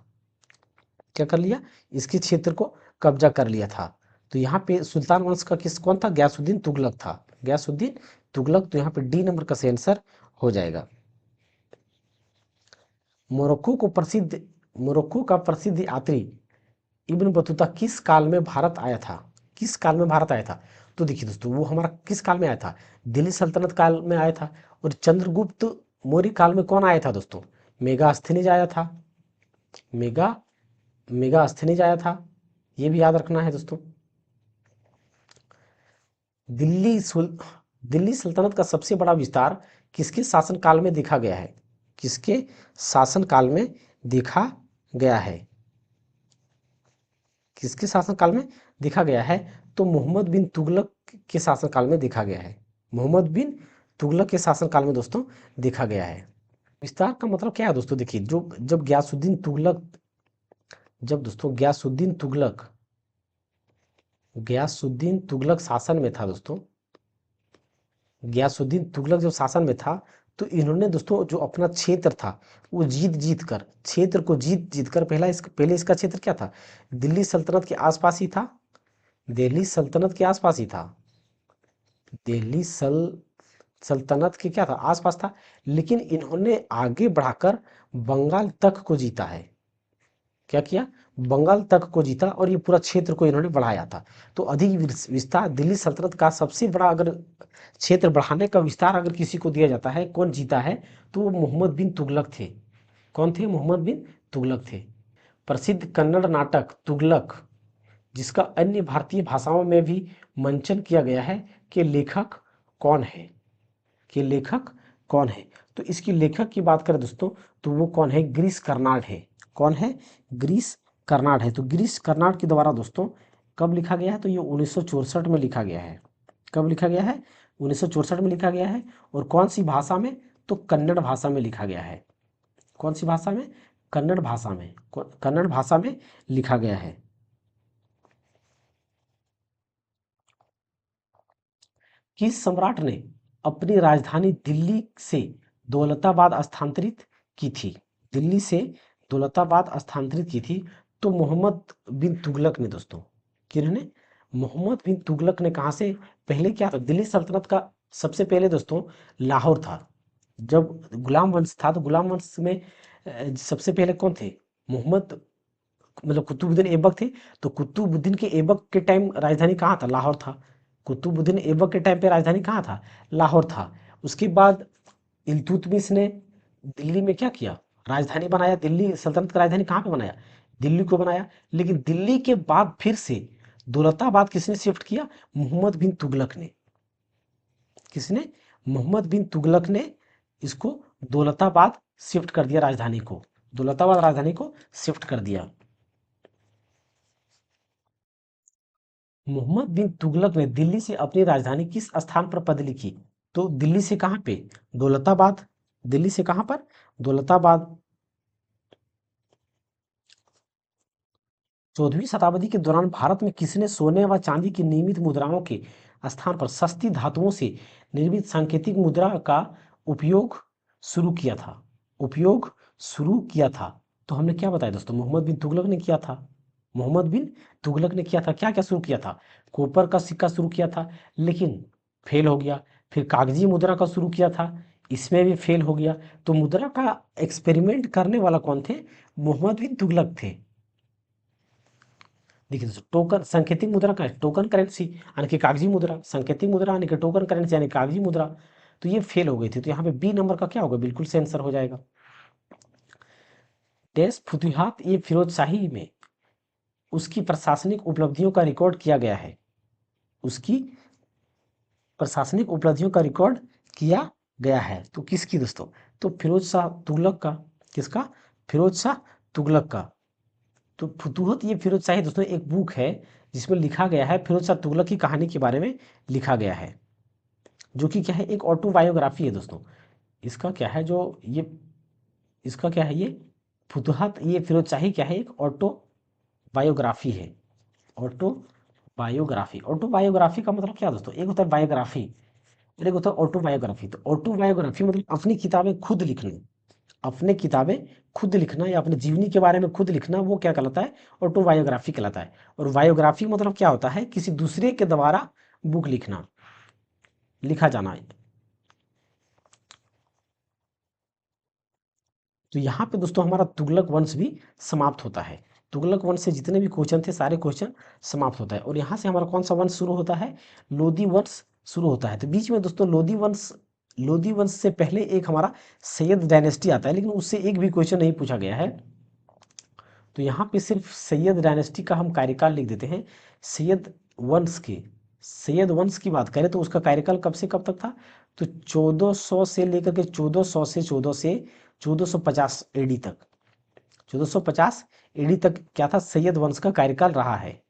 क्या कर लिया? इसके क्षेत्र को कब्जा कर लिया था। तो यहाँ पे सुल्तान वंश का किस कौन था? गयासुद्दीन तुगलक था, गयासुद्दीन तुगलक। तो यहाँ पे डी नंबर का सही आंसर हो जाएगा। मोरक्को को प्रसिद्ध, मोरक्को का प्रसिद्ध यात्री इब्न बतूता किस काल में भारत आया था? किस काल में भारत आया था? तो देखिए दोस्तों, वो हमारा किस काल में आया था? दिल्ली सल्तनत काल में आया था। और चंद्रगुप्त मौर्य काल में कौन आया था दोस्तों? मेगास्थनीज आया था। मेगा मेगास्थनीज आया था। ये भी याद रखना है दोस्तों। दिल्ली सुल दिल्ली सल्तनत का सबसे बड़ा विस्तार किसके शासनकाल में देखा गया है? किसके शासनकाल में देखा गया है? किसके शासनकाल में देखा गया है? तो मोहम्मद बिन तुगलक के शासनकाल में देखा गया है। मोहम्मद बिन तुगलक के शासनकाल में दोस्तों देखा गया है। विस्तार का मतलब क्या है दोस्तों? देखिए, जो जब गयासुद्दीन तुगलक, जब दोस्तों गयासुद्दीन तुगलक शासन में था दोस्तों, गयासुद्दीन तुगलक जो शासन में था, तो इन्होंने दोस्तों जो अपना क्षेत्र था वो जीत जीत कर, क्षेत्र को जीत जीत कर, पहले इसका क्षेत्र क्या था? दिल्ली सल्तनत के आसपास ही था। दिल्ली सल्तनत के आसपास ही था। दिल्ली सल्तनत के क्या था? आसपास था। लेकिन इन्होंने आगे बढ़ाकर बंगाल तक को जीता है। क्या किया? बंगाल तक को जीता और ये पूरा क्षेत्र को इन्होंने बढ़ाया था। तो अधिक विस्तार दिल्ली सल्तनत का सबसे बड़ा, अगर क्षेत्र बढ़ाने का विस्तार अगर किसी को दिया जाता है, कौन जीता है? तो वो मोहम्मद बिन तुगलक थे। कौन थे? मोहम्मद बिन तुगलक थे। प्रसिद्ध कन्नड़ नाटक तुगलक, जिसका अन्य भारतीय भाषाओं में भी मंचन किया गया है, के लेखक कौन है? के लेखक कौन है? तो इसकी लेखक की बात करें दोस्तों, तो वो कौन है? गिरीश कर्नाड है। कौन है? गिरीश कर्नाड है। तो गिरीश कर्नाड के द्वारा दोस्तों कब लिखा गया है? तो ये 1964 में लिखा गया है। कब लिखा गया है? 1964 में लिखा गया है। और कौन सी भाषा में? तो कन्नड़ भाषा में लिखा गया है। कौन सी भाषा में? कन्नड़ भाषा में, कन्नड़ भाषा में लिखा गया है। किस सम्राट ने अपनी राजधानी दिल्ली से दौलताबाद स्थानांतरित की थी? दिल्ली से दौलताबाद स्थानांतरित की थी, तो मोहम्मद बिन तुगलक ने दोस्तों, किन्होंने, मोहम्मद बिन तुगलक ने कहाँ से, पहले क्या था, दिल्ली सल्तनत का सबसे पहले दोस्तों लाहौर था। जब गुलाम वंश था तो गुलाम वंश में सबसे पहले कौन थे, मोहम्मद, मतलब कुतुबुद्दीन ऐबक थे। तो कुतुबुद्दीन के ऐबक के टाइम राजधानी कहाँ था, लाहौर था। कुतुबुद्दीन ऐबक के टाइम पे राजधानी कहाँ था, लाहौर था। उसके बाद इल्तुतमिश ने दिल्ली में क्या किया, राजधानी बनाया, दिल्ली सल्तनत का राजधानी कहाँ पे बनाया, दिल्ली को बनाया। लेकिन दिल्ली के बाद फिर से दौलताबाद किसने शिफ्ट किया, मोहम्मद बिन तुगलक ने। किसने, मोहम्मद बिन तुगलक ने इसको दौलताबाद शिफ्ट कर दिया, राजधानी को, दौलताबाद राजधानी को शिफ्ट कर दिया। मोहम्मद बिन तुगलक ने दिल्ली से अपनी राजधानी किस स्थान पर बदली की, तो दिल्ली से कहाँ पे, दौलताबाद। दिल्ली से कहाँ पर, दौलताबाद। 14वीं शताब्दी के दौरान भारत में किसने सोने व चांदी की नियमित मुद्राओं के स्थान पर सस्ती धातुओं से निर्मित सांकेतिक मुद्रा का उपयोग शुरू किया था, उपयोग शुरू किया था। तो हमने क्या बताया दोस्तों, मोहम्मद बिन तुगलक ने किया था, मोहम्मद बिन तुगलक ने किया था। क्या क्या शुरू किया था, कॉपर का सिक्का शुरू किया था, लेकिन फेल हो गया। फिर कागजी मुद्रा का शुरू किया था, इसमें भी फेल हो गया। तो मुद्रा का एक्सपेरिमेंट करने वाला कौन थे, मोहम्मद बिन तुगलक थे। देखिए दोस्तों, टोकन सांकेतिक मुद्रा का है, टोकन करेंसी यानी कि कागजी मुद्रा, सांकेतिक मुद्रा यानी कि टोकन करेंसी यानी कागजी मुद्रा। तो ये फेल हो गई थी, तो यहाँ पे बी नंबर का क्या होगा, बिल्कुल से आंसर हो जाएगा। देश फुतुहात ये फिरोज शाही में उसकी प्रशासनिक उपलब्धियों का रिकॉर्ड किया गया है, उसकी प्रशासनिक उपलब्धियों का रिकॉर्ड किया गया है। तो किसकी दोस्तों, तो फिरोज शाह तुगलक का। किसका, फिरोज शाह तुगलक का। तो फुतूहत ये फिरोज शाही दोस्तों एक बुक है, जिसमें लिखा गया है फिरोज शाह तुगलक की कहानी के बारे में लिखा गया है, जो कि क्या है, एक ऑटोबायोग्राफी है दोस्तों। इसका क्या है, जो ये, इसका क्या है, ये फुतूहत ये फिरोज शाही क्या है, एक ऑटोबायोग्राफी है। ऑटोबायोग्राफी, ऑटोबायोग्राफी का मतलब क्या दोस्तों, एक होता है बायोग्राफी और एक होता है ऑटोबायोग्राफी। तो ऑटोबायोग्राफी मतलब अपनी किताबें खुद लिखना, अपने किताबें खुद लिखना या अपने जीवनी के बारे में खुद लिखना, वो क्या कहलाता है, ऑटोबायोग्राफी कहलाता है। और बायोग्राफी मतलब क्या होता है, किसी दूसरे के द्वारा बुक लिखना, लिखा जाना। तो यहाँ पे दोस्तों हमारा तुगलक वंश भी समाप्त होता है। तुगलक वंश से जितने भी क्वेश्चन थे सारे क्वेश्चन समाप्त होता है। और यहाँ से हमारा कौन सा वंश शुरू होता है, लोधी वंश शुरू होता है। तो बीच में दोस्तों लोधी वंश से पहले एक हमारा सैयद डायनेस्टी आता है, लेकिन उससे एक भी क्वेश्चन नहीं पूछा गया है। तो यहाँ पे सिर्फ सैयद डायनेस्टी का हम कार्यकाल लिख देते हैं। सैयद वंश के, सैयद वंश की बात करें तो उसका कार्यकाल कब से कब तक था, तो 1400 से लेकर के 1450 एडी तक, 1450 एडी तक क्या था, सैयद वंश का कार्यकाल रहा है।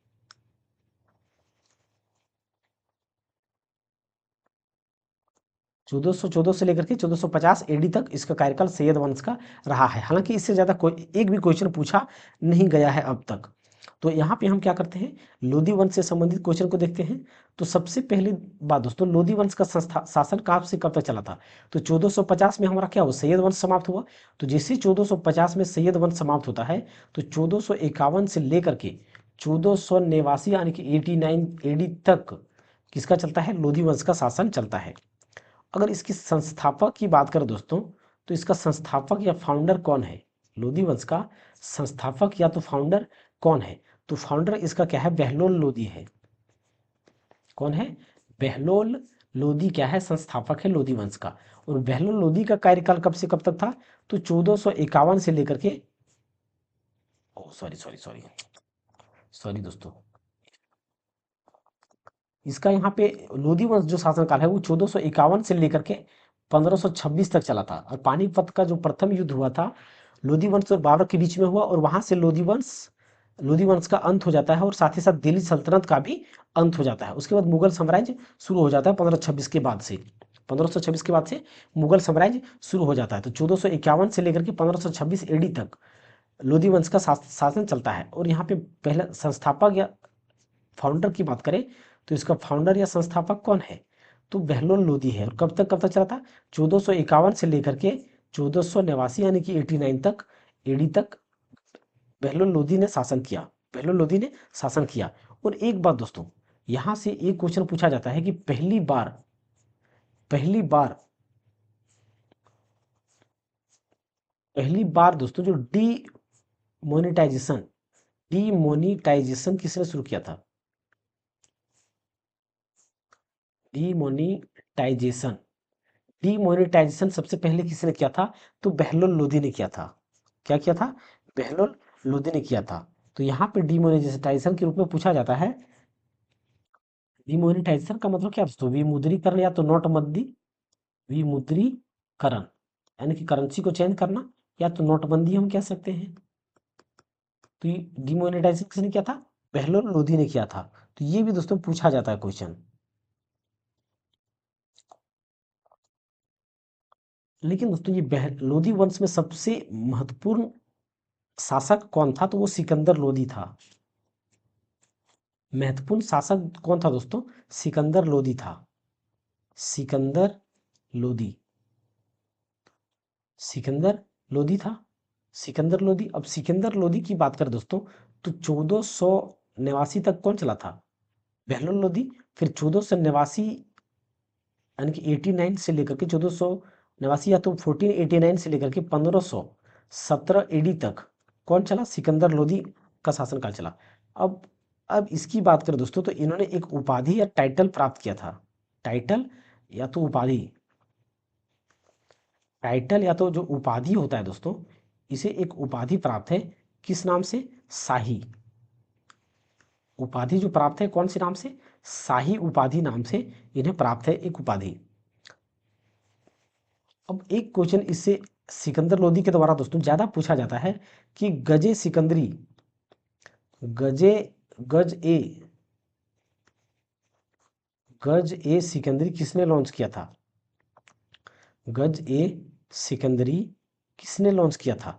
1414 से लेकर के 1450 एडी तक इसका कार्यकाल सैयद वंश का रहा है। हालांकि इससे ज़्यादा कोई एक भी क्वेश्चन पूछा नहीं गया है अब तक। तो यहाँ पे हम क्या करते हैं, लोधी वंश से संबंधित क्वेश्चन को देखते हैं। तो सबसे पहली बात दोस्तों, लोधी वंश का संस्था शासन कब से कब तक चला था, तो 1450 में हमारा क्या हुआ, सैयद वंश समाप्त हुआ। तो जैसे 1450 में सैयद वंश समाप्त होता है, तो 1451 से लेकर के 1489 यानी कि 89 एडी तक किसका चलता है, लोधी वंश का शासन चलता है। अगर इसकी संस्थापक की बात करें दोस्तों, तो इसका संस्थापक या फाउंडर कौन है, लोधी वंश का संस्थापक या तो फाउंडर कौन है, तो फाउंडर इसका क्या है, बहलोल लोधी है। कौन है, बहलोल लोधी क्या है, संस्थापक है लोधी वंश का। और बहलोल लोधी का कार्यकाल कब से कब तक था, तो 1451 से लेकर के, ओ सॉरी सॉरी सॉरी सॉरी दोस्तों, इसका यहाँ पे लोधी वंश जो शासनकाल है वो 1451 से लेकर के 1526 तक चला था। और पानीपत का जो प्रथम युद्ध हुआ था लोधी वंश और बाबर के बीच में हुआ, और वहां से लोधी वंश का अंत हो जाता है, और साथ ही साथ दिल्ली सल्तनत का भी अंत हो जाता है। उसके बाद मुगल साम्राज्य शुरू हो जाता है 1526 के बाद से, 1526 के बाद से मुगल साम्राज्य शुरू हो जाता है। तो 1451 से लेकर के 1526 एडी तक लोधी वंश का शासन चलता है। और यहाँ पे पहला संस्थापक या फाउंडर की बात करें, तो इसका फाउंडर या संस्थापक कौन है, तो बहलोल लोधी है। और कब तक चला था, 1451 से लेकर के 1489 यानी कि 89 तक, एडी तक बहलोल लोदी ने शासन किया। बहलोल लोदी ने शासन किया। और एक बात दोस्तों, यहां से एक क्वेश्चन पूछा जाता है कि पहली बार दोस्तों जो मोनिटाइजेशन डीमोनिटाइजेशन किसने शुरू किया था? डीमोनिटाइजेशन डीमोनिटाइजेशन सबसे पहले किसने किया था? तो बहलोल लोदी ने किया था। क्या किया था? बहलोल लोदी ने किया था। तो यहाँ पे डीमोनिटाइजेशन के रूप में पूछा जाता है। डीमोनिटाइजेशन का मतलब क्या दोस्तों? विमुद्रीकरण या तो नोटबंदी, विमुद्रीकरण यानी कि करेंसी को चेंज करना, या तो नोटबंदी हम कह सकते हैं। तो ये डिमोनेटाइजेशन किसने किया था? बहलोल लोदी ने किया था। तो ये भी दोस्तों पूछा जाता है क्वेश्चन। लेकिन दोस्तों ये लोदी वंश में सबसे महत्वपूर्ण शासक कौन था? तो वो सिकंदर लोदी था। महत्वपूर्ण शासक कौन था दोस्तों? सिकंदर लोदी था। सिकंदर लोदी सिकंदर लोदी था। सिकंदर लोदी। अब सिकंदर लोदी की बात करें दोस्तों, तो 1489 तक कौन चला था? बहलोल लोदी। फिर 1489 यानी कि 89 से लेकर के 1489 या तो 1489 से लेकर के 1517 एडी तक कौन चला? सिकंदर लोदी का शासनकाल चला। अब इसकी बात करें दोस्तों, तो इन्होंने एक उपाधि या टाइटल प्राप्त किया था। टाइटल या तो उपाधि। टाइटल या तो जो उपाधि होता है दोस्तों, इसे एक उपाधि प्राप्त है। किस नाम से? शाही। उपाधि जो प्राप्त है कौन से नाम से? शाही उपाधि नाम से इन्हें प्राप्त है एक उपाधि। अब एक क्वेश्चन इससे सिकंदर लोदी के द्वारा दोस्तों ज्यादा पूछा जाता है कि गजे सिकंदरी, गजे गज ए गज ए सिकंदरी किसने लॉन्च किया था? गज ए सिकंदरी किसने लॉन्च किया था?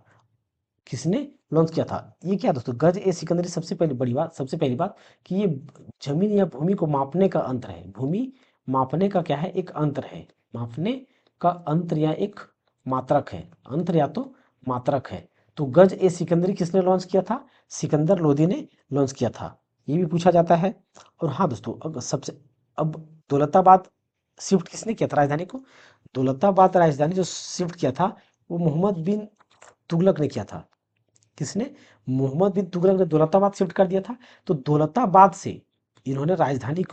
किसने लॉन्च किया था? ये क्या दोस्तों? गज ए सिकंदरी सबसे पहली बात कि ये जमीन या भूमि को मापने का अंतर है। भूमि मापने का क्या है? एक अंतर है। मापने का अंतर या एक मात्रक है। अंतर या तो मात्रक है। तो गज ए सिकंदरी किसने लॉन्च किया था? सिकंदर लोदी ने लॉन्च किया था। ये भी पूछा जाता है। और हाँ दोस्तों, अब दौलताबाद शिफ्ट किसने किया था राजधानी को? दौलताबाद राजधानी जो शिफ्ट किया था वो मोहम्मद बिन तुगलक ने किया था। किसने? मोहम्मद बिन तुगलक ने दौलताबाद शिफ्ट कर दिया था। तो दौलताबाद से इन्होंने राजधानी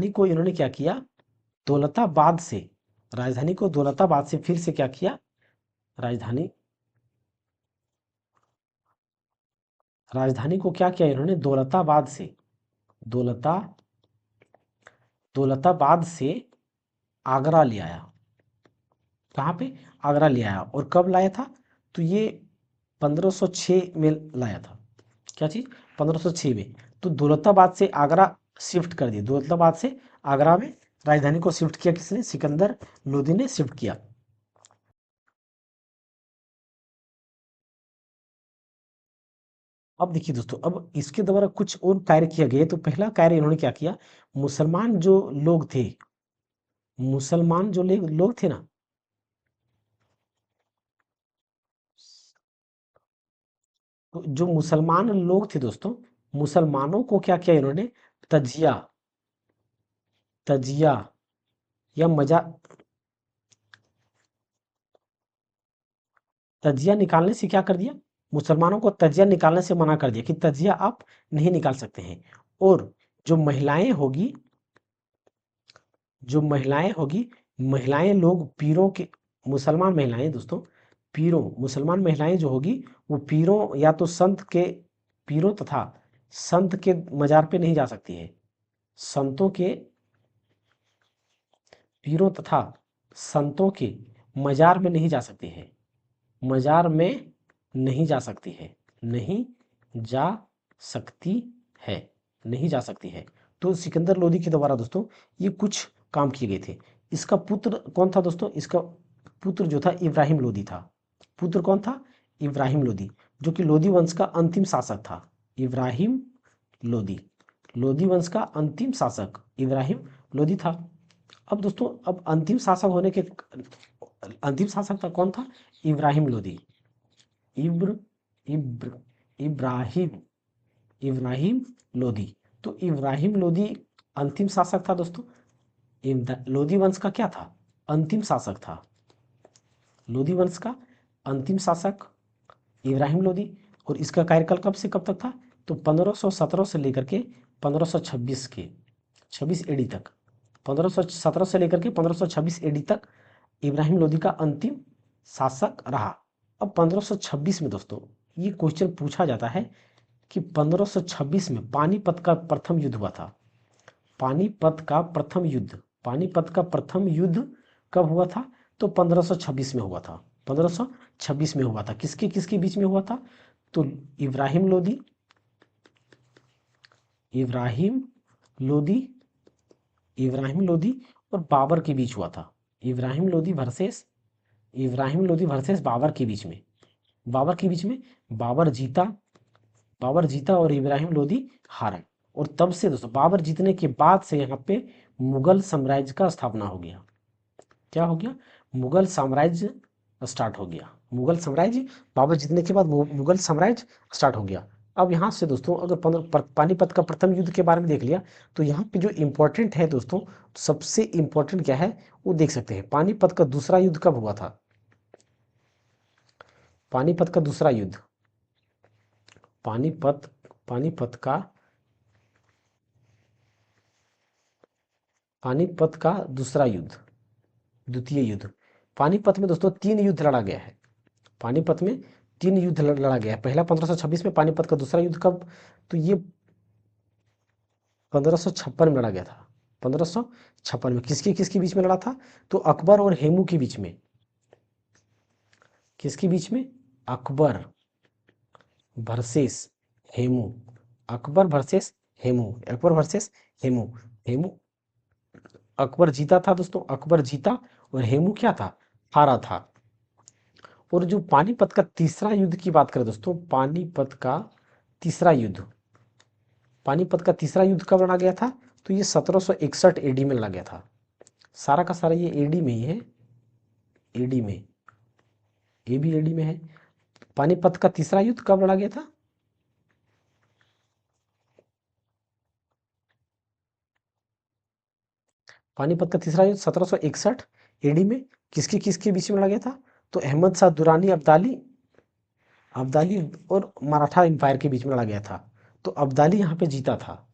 को इन्होंने क्या किया? दौलताबाद से राजधानी को दौलताबाद से फिर से क्या किया? राजधानी राजधानी को क्या किया इन्होंने? दौलता दौलताबाद से आगरा ले आया। कहाँ पे? आगरा ले आया। और कब लाया था? तो ये 1506 में लाया था। क्या चीज? 1506 में। तो दौलताबाद से आगरा शिफ्ट कर दिया। दौलताबाद से आगरा में राजधानी को शिफ्ट किया किसने? सिकंदर लोदी ने शिफ्ट किया। अब देखिए दोस्तों, अब इसके द्वारा कुछ और कार्य किया गया। तो पहला कार्य इन्होंने क्या किया? मुसलमान जो लोग थे मुसलमान जो लोग थे ना, तो जो मुसलमान लोग थे दोस्तों, मुसलमानों को क्या किया इन्होंने? तजिया तजिया या मजा तजिया निकालने से क्या कर दिया? मुसलमानों को तजिया निकालने से मना कर दिया कि तजिया आप नहीं निकाल सकते हैं। और जो महिलाएं होगी महिलाएं लोग पीरों के मुसलमान महिलाएं दोस्तों, मुसलमान महिलाएं जो होगी वो पीरों या तो पीरों तथा संत के मजार पे नहीं जा सकती है। संतों के पीरों तथा संतों के मजार में नहीं जा सकती है। मजार में नहीं जा सकती है। नहीं जा सकती है। नहीं जा सकती है। तो सिकंदर लोदी के द्वारा दोस्तों ये कुछ काम किए गए थे। इसका पुत्र कौन था दोस्तों? इसका पुत्र जो था इब्राहिम लोदी था। पुत्र कौन था? इब्राहिम लोदी, जो कि लोदी वंश का अंतिम शासक था। इब्राहिम लोदी लोदी वंश का अंतिम शासक इब्राहिम लोदी था। अब दोस्तों, अब अंतिम शासक होने के अंतिम शासक था कौन था? इब्राहिम लोदी। इब्र इब्र इब्राहिम इब्राहिम लोदी। तो इब्राहिम लोदी अंतिम शासक था दोस्तों। लोदी वंश का क्या था? अंतिम शासक था। लोदी वंश का अंतिम शासक इब्राहिम लोदी। और इसका कार्यकाल कब से कब तक था? तो 1517 से लेकर के 1526 के 26 एडी तक, 1517 से लेकर के 1526 एडी तक इब्राहिम लोदी का अंतिम शासक रहा। अब 1526 में दोस्तों ये क्वेश्चन पूछा जाता है कि 1526 में पानीपत का प्रथम युद्ध हुआ था। पानीपत का प्रथम युद्ध, पानीपत का प्रथम युद्ध कब हुआ था? तो 1526 में हुआ था। 1526 में हुआ था। किसके किसके बीच में हुआ था? तो इब्राहिम लोदी, इब्राहिम लोदी, इब्राहिम लोदी और बाबर के बीच हुआ था। इब्राहिम लोदी वर्सेस बाबर के बीच में, बाबर के बीच में बाबर जीता, बाबर जीता और इब्राहिम लोदी हारा। और तब से दोस्तों बाबर जीतने के बाद से यहाँ पे मुगल साम्राज्य का स्थापना हो गया। क्या हो गया? मुगल साम्राज्य स्टार्ट हो गया। मुगल साम्राज्य बाबर जीतने के बाद मुगल साम्राज्य स्टार्ट हो गया। अब यहाँ से दोस्तों अगर पानीपत का प्रथम युद्ध के बारे में देख लिया तो यहाँ पे जो इम्पोर्टेंट है दोस्तों, सबसे इम्पोर्टेंट क्या है वो देख सकते हैं। पानीपत का दूसरा युद्ध कब हुआ था? पानीपत का दूसरा युद्ध, पानीपत पानीपत का पानीपत का दूसरा युद्ध, द्वितीय युद्ध। पानीपत में दोस्तों 3 युद्ध लड़ा गया है। पानीपत में 3 युद्ध लड़ा गया है। पहला 1526 में, पानीपत का दूसरा युद्ध कब? तो ये 1556 में लड़ा गया था। 1556 में किसके किसके बीच में लड़ा था? तो अकबर और हेमू के बीच में। किसके बीच में? Akbar versus Hemu. Akbar versus Hemu, Akbar versus Hemu. Hemu, Akbar जीता था दोस्तों, अकबर जीता और हेमू क्या था? हारा था। और जो पानीपत का तीसरा युद्ध की बात करें दोस्तों, पानीपत का तीसरा युद्ध, पानीपत का तीसरा युद्ध कब लड़ा गया था? तो ये 1761 एडी में लड़ा गया था। सारा का सारा ये एडी में ही है, एडी में, ये भी एडी में है। पानीपत का तीसरा युद्ध कब लड़ा गया था? पानीपत का तीसरा युद्ध 1761 एडी में किसके किसके बीच में लड़ा गया था? तो अहमद शाह दुरानी अब्दाली, अब्दाली और मराठा एम्पायर के बीच में लड़ा गया था। तो अब्दाली यहाँ पे जीता था,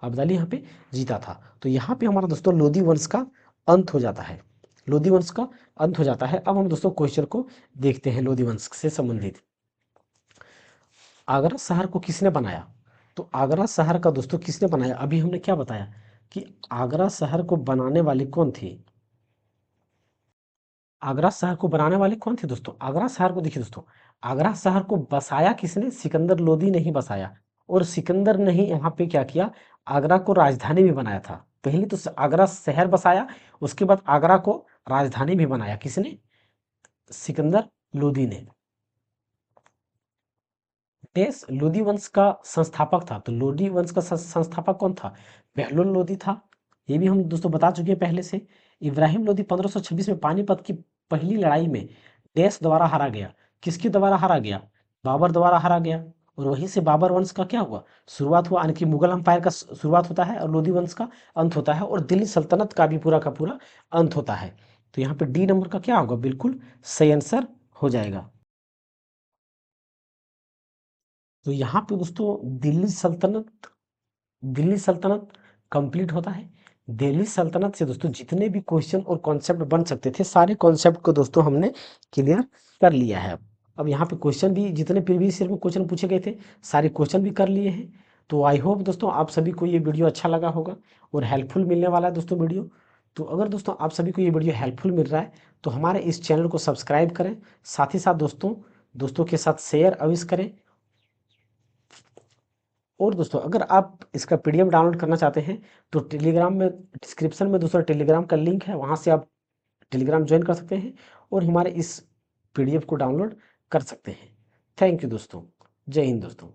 अब्दाली यहाँ पे जीता था। तो यहाँ पे हमारा दोस्तों लोदी वंश का अंत हो जाता है। लोदी वंश का अंत हो जाता है। अब हम दोस्तों क्वेश्चन को देखते हैं लोदी वंश से संबंधित। आगरा शहर को किसने बनाया? तो आगरा शहर का दोस्तों किसने बनाया? अभी हमने क्या बताया कि आगरा शहर को बनाने वाले कौन थे? आगरा शहर को बनाने वाले कौन थे दोस्तों? आगरा शहर को देखिए दोस्तों, आगरा शहर को बसाया किसने? सिकंदर लोदी ने ही बसाया। और सिकंदर ने ही यहाँ पे क्या किया? आगरा को राजधानी भी बनाया था। पहले तो आगरा शहर बसाया, उसके बाद आगरा को राजधानी भी बनाया। किसने? सिकंदर लोदी ने। देश लोदी वंश का संस्थापक था। तो लोदी वंश का संस्थापक कौन था? बहलोल लोदी था। ये भी हम दोस्तों बता चुके हैं पहले से। इब्राहिम लोदी 1526 में पानीपत की पहली लड़ाई में देश द्वारा हारा गया। किसके द्वारा हारा गया? बाबर द्वारा हारा गया। और वहीं से बाबर वंश का क्या हुआ? शुरुआत हुआ, यानी कि मुगल अंपायर का शुरुआत होता है और लोदी वंश का अंत होता है और दिल्ली सल्तनत का भी पूरा का पूरा अंत होता है। तो यहाँ पे डी नंबर का क्या होगा? बिल्कुल सही आंसर हो जाएगा। तो यहाँ पे दोस्तों दिल्ली सल्तनत कंप्लीट होता है। दिल्ली सल्तनत से दोस्तों जितने भी क्वेश्चन और कॉन्सेप्ट बन सकते थे, सारे कॉन्सेप्ट को दोस्तों हमने क्लियर कर लिया है। अब यहाँ पे क्वेश्चन भी, जितने प्रीवियस ईयर में क्वेश्चन पूछे गए थे, सारे क्वेश्चन भी कर लिए हैं। तो आई होप दोस्तों आप सभी को ये वीडियो अच्छा लगा होगा और हेल्पफुल मिलने वाला है दोस्तों वीडियो। तो अगर दोस्तों आप सभी को ये वीडियो हेल्पफुल मिल रहा है तो हमारे इस चैनल को सब्सक्राइब करें, साथ ही साथ दोस्तों के साथ शेयर अवश्य करें। और दोस्तों अगर आप इसका पीडीएफ डाउनलोड करना चाहते हैं तो टेलीग्राम में, डिस्क्रिप्शन में दोस्तों टेलीग्राम का लिंक है, वहाँ से आप टेलीग्राम ज्वाइन कर सकते हैं और हमारे इस पीडीएफ को डाउनलोड कर सकते हैं। थैंक यू दोस्तों। जय हिंद दोस्तों।